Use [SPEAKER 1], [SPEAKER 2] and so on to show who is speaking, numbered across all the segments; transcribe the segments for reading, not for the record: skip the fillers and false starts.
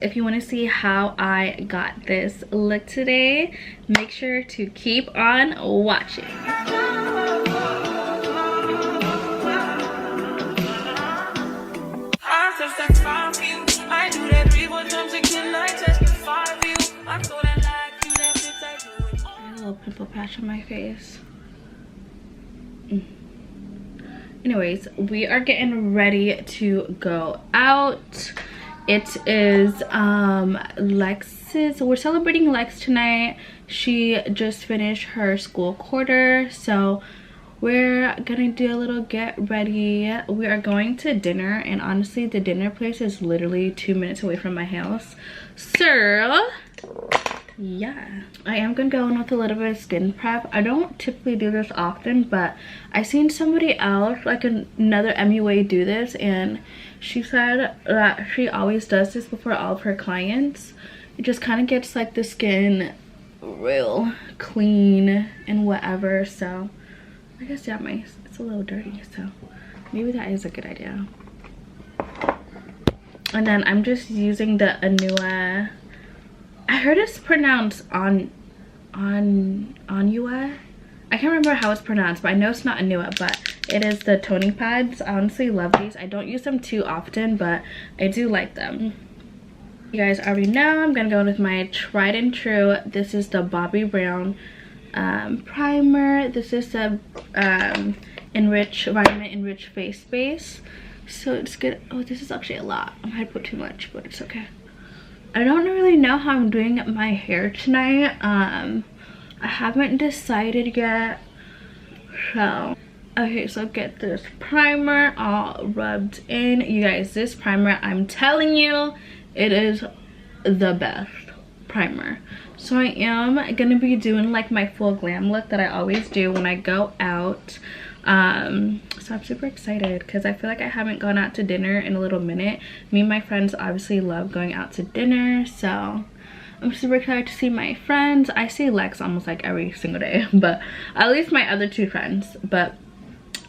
[SPEAKER 1] If you want to see how I got this look today, make sure to keep on watching. A little pimple patch on my face. Anyways, we are getting ready to go out. It is Lex's, we're celebrating Lex tonight. She just finished her school quarter, so we're gonna do a little get ready. We are going to dinner, and honestly the dinner place is literally 2 minutes away from my house, so yeah, I am gonna go in with a little bit of skin prep. I don't typically do this often, but I seen somebody else, like another MUA, do this, and she said that she always does this before all of her clients. It just kind of gets like the skin real clean and whatever. So I guess yeah, it's a little dirty, so maybe that is a good idea. And then I'm just using the Anua. I heard it's pronounced Anua. I can't remember how it's pronounced, but I know it's not Anua, but it is the toning pads. I honestly love these. I don't use them too often, but I do like them. You guys already know I'm gonna go with my tried and true. This is the Bobbi Brown primer. This is the vitamin enrich face base. So it's good. Oh, this is actually a lot. I might put too much, but it's okay. I don't really know how I'm doing my hair tonight. I haven't decided yet. So okay, so get this primer all rubbed in. You guys, this primer, I'm telling you, it is the best primer. So I am gonna be doing like my full glam look that I always do when I go out. So I'm super excited because I feel like I haven't gone out to dinner in a little minute. Me and my friends obviously love going out to dinner, so I'm super excited to see my friends. I see Lex almost like every single day, but at least my other two friends. But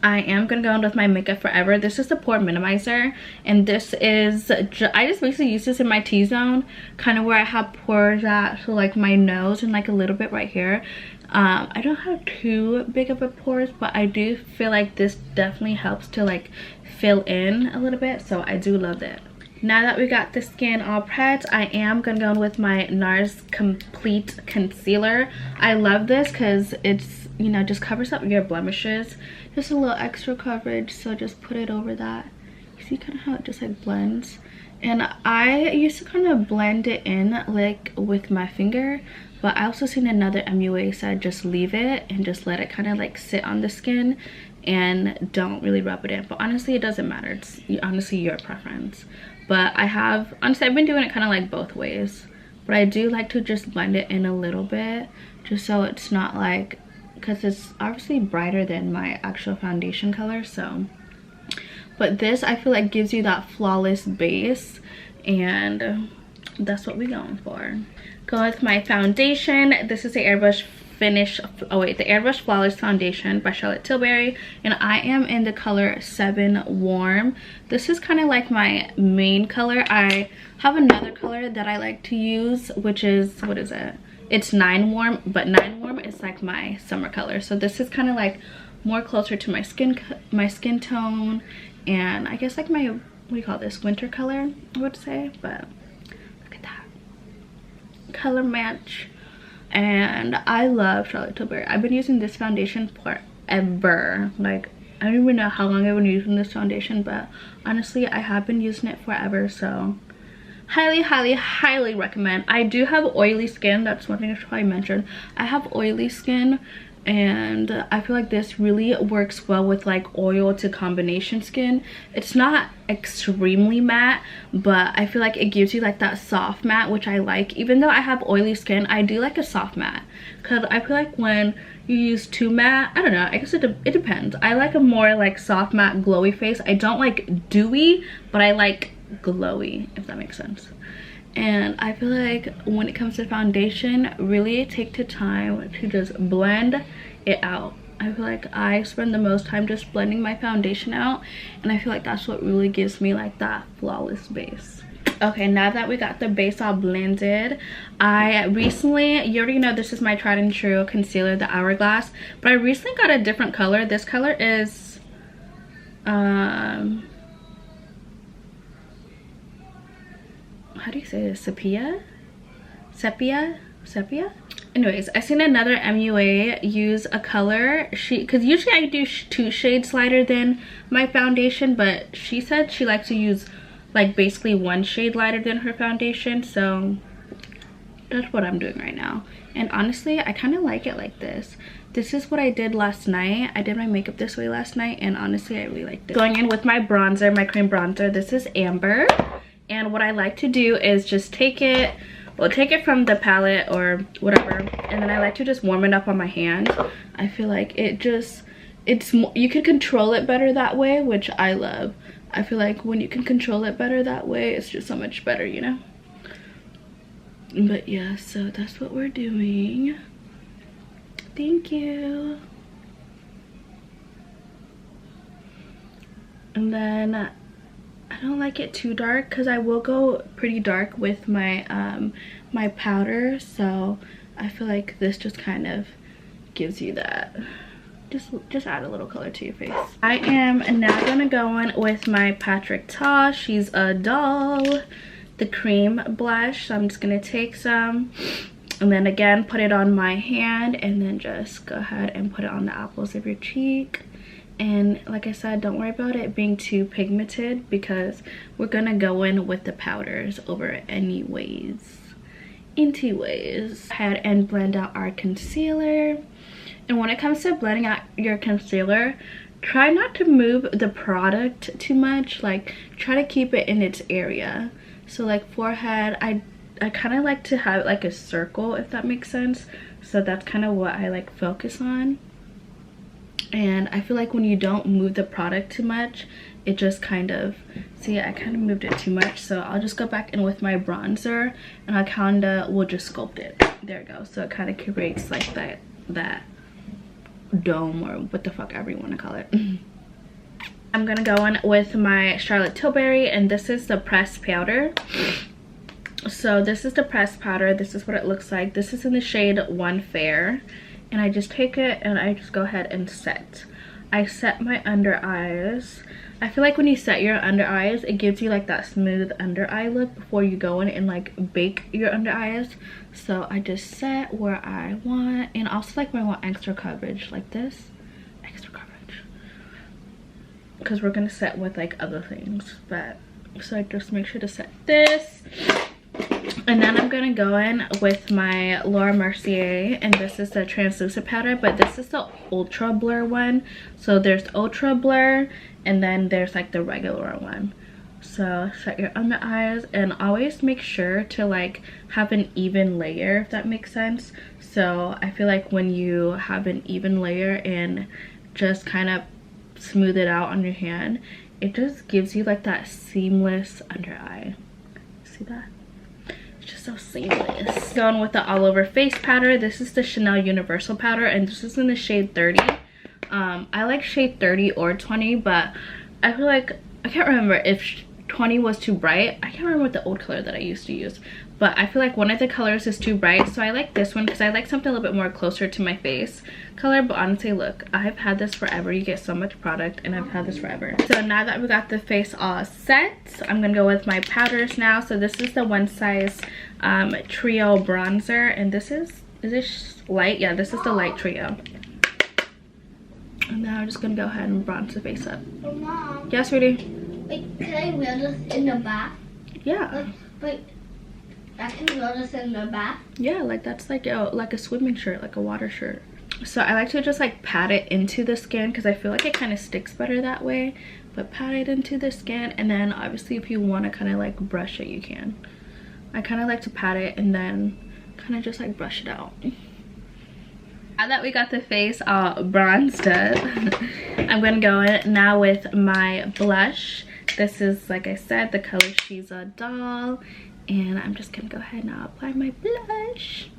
[SPEAKER 1] I am gonna go in with my Makeup Forever. This is the pore minimizer, and this is I just basically use this in my T-zone, kind of where I have pores at, so like my nose and like a little bit right here. I don't have too big of a pores, but I do feel like this definitely helps to like fill in a little bit, so I do love it. Now that we got the skin all prepped, I am gonna go in with my NARS Complete Concealer. I love this because it's, you know, just covers up your blemishes. Just a little extra coverage, so just put it over that. You see kind of how it just like blends? And I used to kind of blend it in like with my finger, but I also seen another MUA said just leave it and just let it kind of like sit on the skin and don't really rub it in. But honestly, it doesn't matter. It's honestly your preference. But honestly, I've been doing it kind of like both ways. But I do like to just blend it in a little bit, just so it's not like, because it's obviously brighter than my actual foundation color, so. But this, I feel like, gives you that flawless base, and that's what we're going for. Go with my foundation. This is the Airbrush the Airbrush Flawless Foundation by Charlotte Tilbury, and I am in the color 7 Warm. This is kind of like my main color. I have another color that I like to use, which is, what is it? It's 9 Warm, but 9 Warm is like my summer color. So this is kind of like more closer to my skin tone, and I guess like my, what do you call this, winter color, I would say. But look at that color match. And I love Charlotte Tilbury. I've been using this foundation forever. Like, I don't even know how long I've been using this foundation, but honestly, I have been using it forever, so highly, highly, highly recommend. I do have oily skin. That's one thing I should probably mention. I have oily skin, and I feel like this really works well with like oil to combination skin. It's not extremely matte, but I feel like it gives you like that soft matte, which I like. Even though I have oily skin, I do like a soft matte, because I feel like when you use too matte, I don't know, I guess it depends. I like a more like soft matte glowy face. I don't like dewy, but I like glowy, if that makes sense. And I feel like when it comes to foundation, really take the time to just blend it out. I feel like I spend the most time just blending my foundation out, and I feel like that's what really gives me like that flawless base. Okay, now that we got the base all blended, I recently, you already know this is my tried and true concealer, the Hourglass, but I recently got a different color. This color is how do you say this? Sepia. Anyways, I seen another MUA use a color, because usually I do 2 shades lighter than my foundation, but she said she likes to use like basically 1 shade lighter than her foundation, so that's what I'm doing right now. And honestly, I kind of like it like this. This is what I did last night. I did my makeup this way last night, and honestly I really liked it. Going in with my bronzer, my cream bronzer. This is Amber, and what I like to do is just take it from the palette or whatever, and then I like to just warm it up on my hand. I feel like it's more, you can control it better that way, which I love. I feel like when you can control it better that way, it's just so much better, you know? But yeah, so that's what we're doing. Thank you. And then I don't like it too dark because I will go pretty dark with my my powder, so I feel like this just kind of gives you that. Just add a little color to your face. I am now gonna go in with my Patrick Ta, she's a doll, the cream blush. So I'm just gonna take some and then again put it on my hand, and then just go ahead and put it on the apples of your cheek. And like I said, don't worry about it being too pigmented because we're gonna go in with the powders over anyways. Go ahead and blend out our concealer. And when it comes to blending out your concealer, try not to move the product too much. Like, try to keep it in its area. So like forehead, I kind of like to have like a circle, if that makes sense. So that's kind of what I like focus on. And I feel like when you don't move the product too much, it just kind of, see, I kind of moved it too much. So I'll just go back in with my bronzer and I kind of will just sculpt it. There we go. So it kind of creates like that dome, or what the fuck ever you want to call it. I'm gonna go in with my Charlotte Tilbury, and this is the pressed powder. So this is the pressed powder. This is what it looks like. This is in the shade One Fair, and I just take it and I just go ahead and set. I set my under eyes. I feel like when you set your under eyes, it gives you like that smooth under eye look before you go in and like bake your under eyes. So I just set where I want, and also like when I want extra coverage, like this, extra coverage, because we're gonna set with like other things. But so I just make sure to set this. And then I'm gonna go in with my Laura Mercier, and this is the translucent powder, but this is the ultra blur one. So there's ultra blur, and then there's like the regular one. So set your under eyes, and always make sure to like have an even layer, if that makes sense. So I feel like when you have an even layer and just kind of smooth it out on your hand, it just gives you like that seamless under eye. See that? It's just so seamless. Going with the all over face powder. This is the Chanel Universal powder, and this is in the shade 30. I like shade 30 or 20, but I feel like I can't remember if 20 was too bright. I can't remember what the old color that I used to use, but I feel like one of the colors is too bright, so I like this one because I like something a little bit more closer to my face color. But honestly, look, I've had this forever. You get so much product, and I've had this forever. So now that we got the face all set, I'm gonna go with my powders now. So this is the One Size Trio bronzer, and this is this light? Yeah, this is the light trio. And now I'm just gonna go ahead and bronze the face up.
[SPEAKER 2] Mom.
[SPEAKER 1] Yes, sweetie?
[SPEAKER 2] Wait, can I wear this in the bath?
[SPEAKER 1] Yeah.
[SPEAKER 2] Wait, I can wear this in the bath?
[SPEAKER 1] Yeah, like that's like a swimming shirt, like a water shirt. So I like to just like pat it into the skin because I feel like it kind of sticks better that way. But pat it into the skin, and then obviously if you want to kind of like brush it, you can. I kind of like to pat it and then kind of just like brush it out. Now that we got the face all bronzed up, I'm gonna go in now with my blush. This is, like I said, the color She's a Doll, and I'm just gonna go ahead and apply my blush.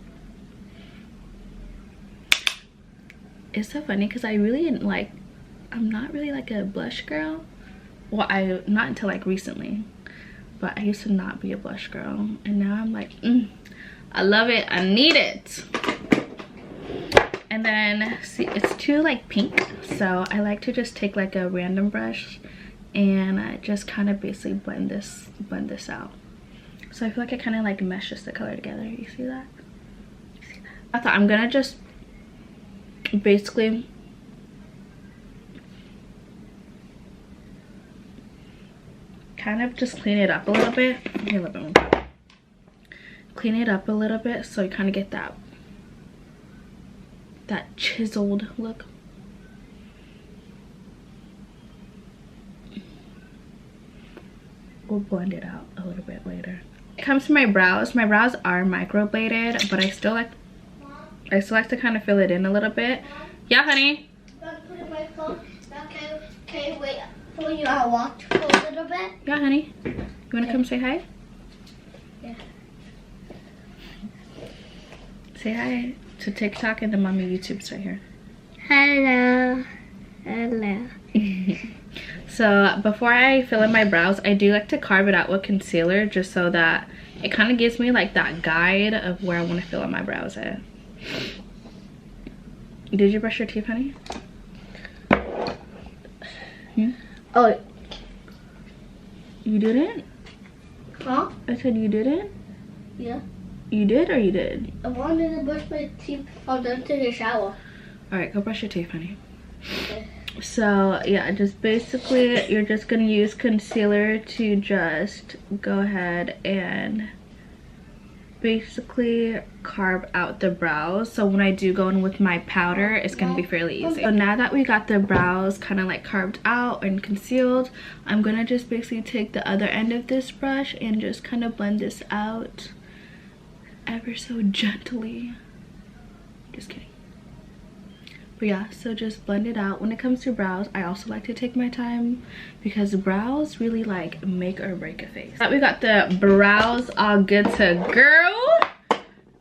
[SPEAKER 1] It's so funny because I really didn't like, I'm not really like a blush girl. Well, not until like recently, but I used to not be a blush girl, and now I'm like, I love it, I need it. And then see, it's too like pink, so I like to just take like a random brush and just kind of basically blend this out. So I feel like it kind of like meshes the color together. You see that? You see that? I thought I'm gonna just basically kind of just clean it up a little bit. Here, a little bit. Clean it up a little bit so you kind of get that chiseled look. We'll blend it out a little bit later. When it comes to my brows are microbladed, but I still like to kind of fill it in a little bit. Yeah, honey.
[SPEAKER 2] Put in my phone. Okay, wait for you. I walked for a little bit.
[SPEAKER 1] Yeah, honey. You wanna come say hi?
[SPEAKER 2] Yeah.
[SPEAKER 1] Say hi to TikTok and the mommy YouTube's right here.
[SPEAKER 2] Hello. Hello.
[SPEAKER 1] So before I fill in my brows, I do like to carve it out with concealer, just so that it kind of gives me like that guide of where I want to fill in my brows at. Did you brush your teeth, honey?
[SPEAKER 2] Oh.
[SPEAKER 1] You didn't?
[SPEAKER 2] Huh?
[SPEAKER 1] I said you didn't?
[SPEAKER 2] Yeah.
[SPEAKER 1] You did or you did?
[SPEAKER 2] I wanted to brush my teeth. I'll then take a shower.
[SPEAKER 1] Alright, go brush your teeth, honey.
[SPEAKER 2] Okay.
[SPEAKER 1] So yeah, just basically you're just gonna use concealer to just go ahead and basically carve out the brows, so when I do go in with my powder, it's gonna be fairly easy. So now that we got the brows kind of like carved out and concealed, I'm gonna just basically take the other end of this brush and just kind of blend this out ever so gently. Just kidding. But yeah, so just blend it out. When it comes to brows, I also like to take my time because brows really like make or break a face. Now we got the brows all good to go.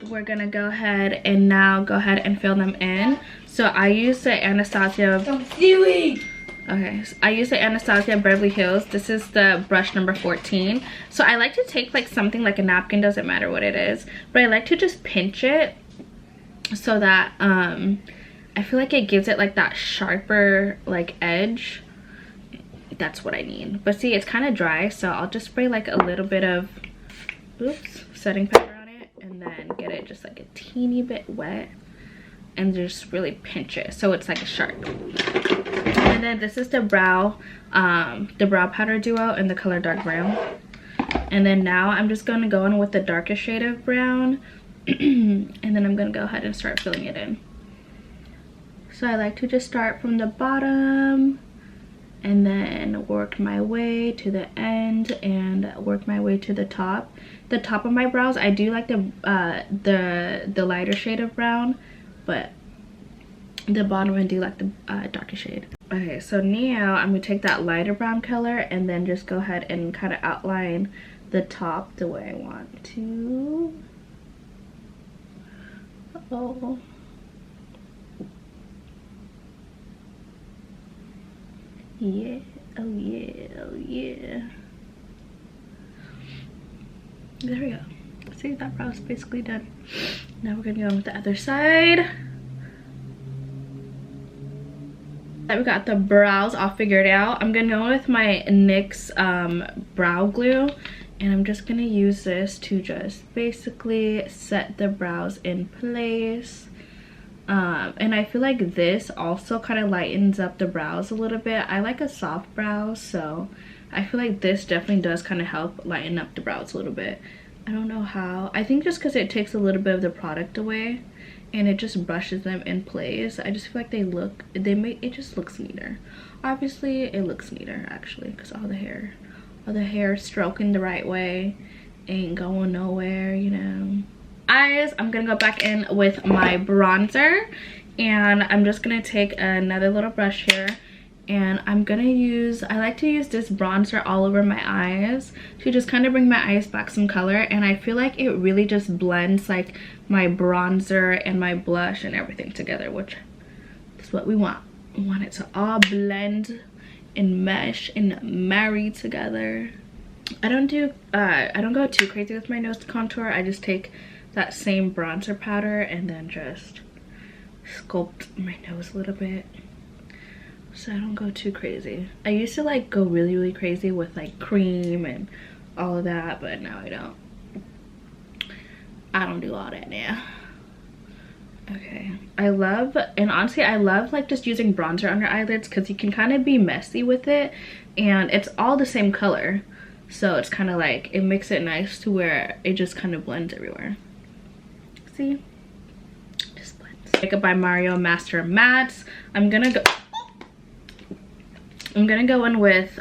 [SPEAKER 1] We're gonna go ahead and fill them in. So I use the Anastasia.
[SPEAKER 2] I'm seaweed.
[SPEAKER 1] Okay, so I use the Anastasia Beverly Hills. This is the brush number 14. So I like to take like something like a napkin, doesn't matter what it is, but I like to just pinch it so that I feel like it gives it like that sharper like edge. That's what I need. But see, it's kind of dry, so I'll just spray like a little bit of setting powder on it, and then get it just like a teeny bit wet and just really pinch it so it's like a sharp. And then this is the brow powder duo in the color dark brown. And then now I'm just going to go in with the darkest shade of brown and then I'm going to go ahead and start filling it in. So I like to just start from the bottom and then work my way to the end and work my way to the top. The top of my brows, I do like the lighter shade of brown, but the bottom I do like the darker shade. Okay, so now I'm gonna take that lighter brown color and then just go ahead and kind of outline the top the way I want to. Uh-oh. Yeah, oh yeah, oh yeah. There we go. See, that brow's basically done. Now we're gonna go with the other side. We got the brows all figured out. I'm gonna go with my NYX brow glue, and I'm just gonna use this to just basically set the brows in place. And I feel like this also kind of lightens up the brows a little bit. I like a soft brow, so I feel like this definitely does kind of help lighten up the brows a little bit. I don't know how. I think just because it takes a little bit of the product away and it just brushes them in place. I just feel like it just looks neater. Obviously it looks neater actually, because all the hair stroking the right way, ain't going nowhere, you know. Eyes, I'm gonna go back in with my bronzer, and I'm just gonna take another little brush here, and I like to use this bronzer all over my eyes to just kind of bring my eyes back some color, and I feel like it really just blends like my bronzer and my blush and everything together, which is what we want. We want it to all blend and mesh and marry together. I don't go too crazy with my nose contour. I just take that same bronzer powder and then just sculpt my nose a little bit, so I don't go too crazy. I used to like go really crazy with like cream and all of that, but now I don't do all that now. Okay, honestly I love like just using bronzer under eyelids because you can kind of be messy with it and it's all the same color, so it's kind of like it makes it nice to where it just kind of blends everywhere. See, just blends. Makeup by Mario Master Mattes. I'm gonna go in with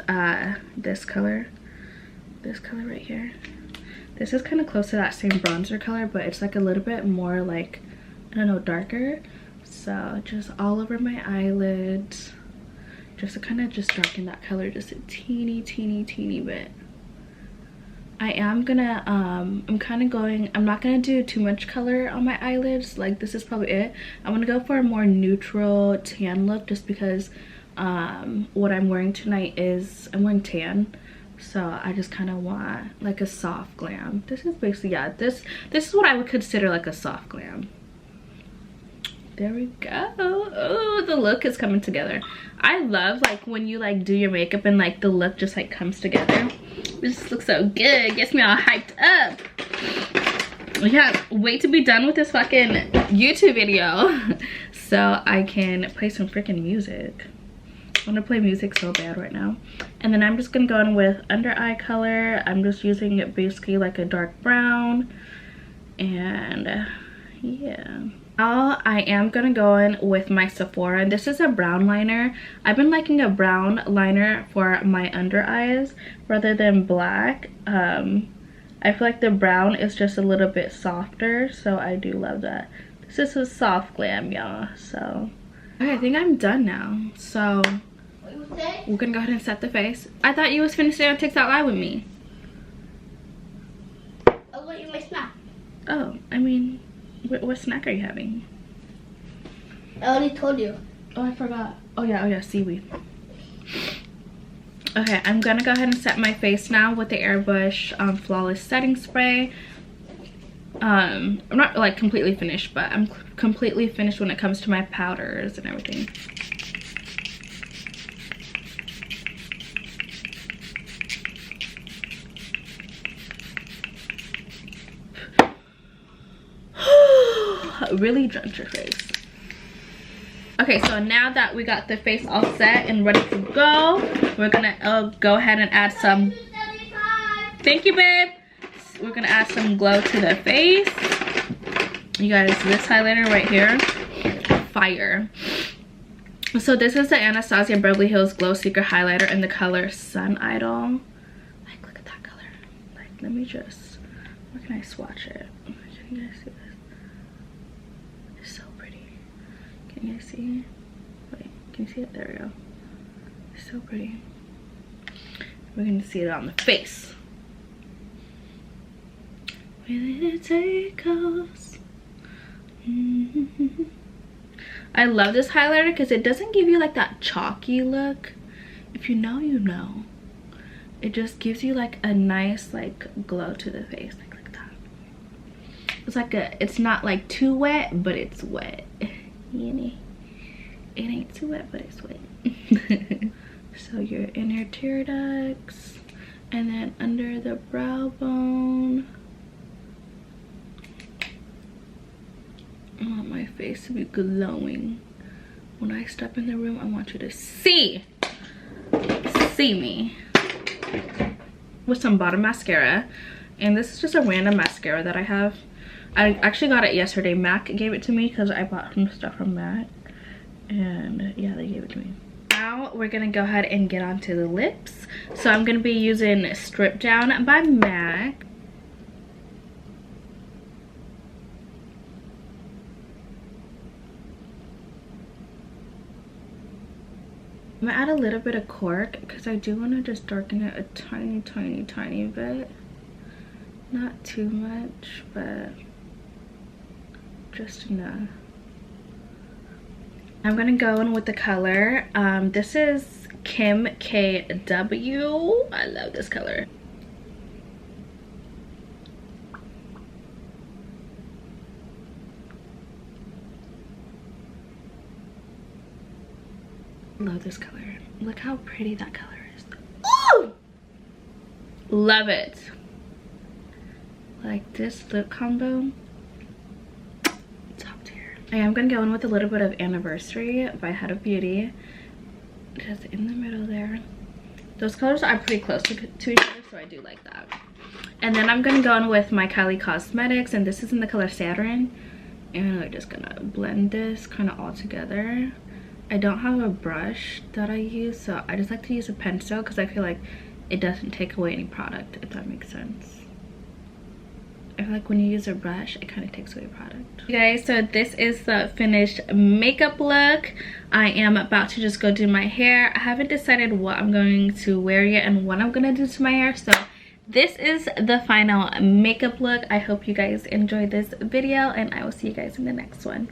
[SPEAKER 1] this color right here. This is kind of close to that same bronzer color, but it's like a little bit more like, I don't know, darker. So just all over my eyelids, just to kind of just darken that color just a teeny bit. I am gonna I'm not gonna do too much color on my eyelids. Like, this is probably it. I'm gonna go for a more neutral tan look, just because what I'm wearing tonight is I'm wearing tan, so I just kind of want like a soft glam. This is basically, yeah, this is what I would consider like a soft glam. There we go. Oh, the look is coming together. I love like when you like do your makeup and like the look just like comes together. This looks so good. Gets me all hyped up. Yeah, wait to be done with this fucking YouTube video so I can play some freaking music. I want to play music so bad right now. And then I'm just gonna go in with under eye color. I'm just using it basically like a dark brown, and yeah. Now I am gonna go in with my Sephora. This is a brown liner. I've been liking a brown liner for my under eyes rather than black. I feel like the brown is just a little bit softer, so I do love that. This is a soft glam, y'all. So okay, I think I'm done now. So we're gonna go ahead and set the face. I thought you was finna stay on TikTok live with me.
[SPEAKER 2] I'll let you my snack.
[SPEAKER 1] Oh, I mean, what snack are you having?
[SPEAKER 2] I already told you.
[SPEAKER 1] Oh, I forgot. Oh yeah, seaweed. Okay, I'm gonna go ahead and set my face now with the Airbrush Flawless Setting Spray. I'm not like completely finished, but I'm completely finished when it comes to my powders and everything. Really drenched your face. Okay, so now that we got the face all set and ready to go, we're gonna go ahead and add some. Thank you, babe. We're gonna add some glow to the face. You guys, this highlighter right here, fire. So this is the Anastasia Beverly Hills Glow Seeker highlighter in the color Sun Idol. Like, look at that color. Like, let me just, where can I swatch it? Can you guys see this? It's so pretty. Can you guys see? Wait, can you see it? There we go. It's so pretty. We're gonna see it on the face. Where did it take us? I love this highlighter because it doesn't give you like that chalky look. If you know, you know. It just gives you like a nice like glow to the face. Like that. It's like it's not like too wet, but it's wet. You know? It ain't too wet, but it's wet. So your inner tear ducts, and then under the brow bone. I want my face to be glowing. When I step in the room, I want you to see me. With some bottom mascara. And this is just a random mascara that I have. I actually got it yesterday. MAC gave it to me because I bought some stuff from MAC. And yeah, they gave it to me. Now we're gonna go ahead and get onto the lips. So I'm gonna be using Strip Down by MAC. I'm gonna add a little bit of cork because I do want to just darken it a tiny bit. Not too much, but just enough. I'm gonna go in with the color. This is Kim KW. I love this color. Love this color. Look how pretty that color is. Ooh! Love it. Like this lip combo, top tier. I am gonna go in with a little bit of Anniversary by Head of Beauty, just in the middle there. Those colors are pretty close to each other, so I do like that. And then I'm gonna go in with my Kylie Cosmetics, and this is in the color Saturn. And we're just gonna blend this kind of all together. I don't have a brush that I use, so I just like to use a pencil because I feel like it doesn't take away any product, if that makes sense. I feel like when you use a brush, it kind of takes away product. You guys, so this is the finished makeup look. I am about to just go do my hair. I haven't decided what I'm going to wear yet and what I'm gonna do to my hair, so this is the final makeup look. I hope you guys enjoyed this video, and I will see you guys in the next one.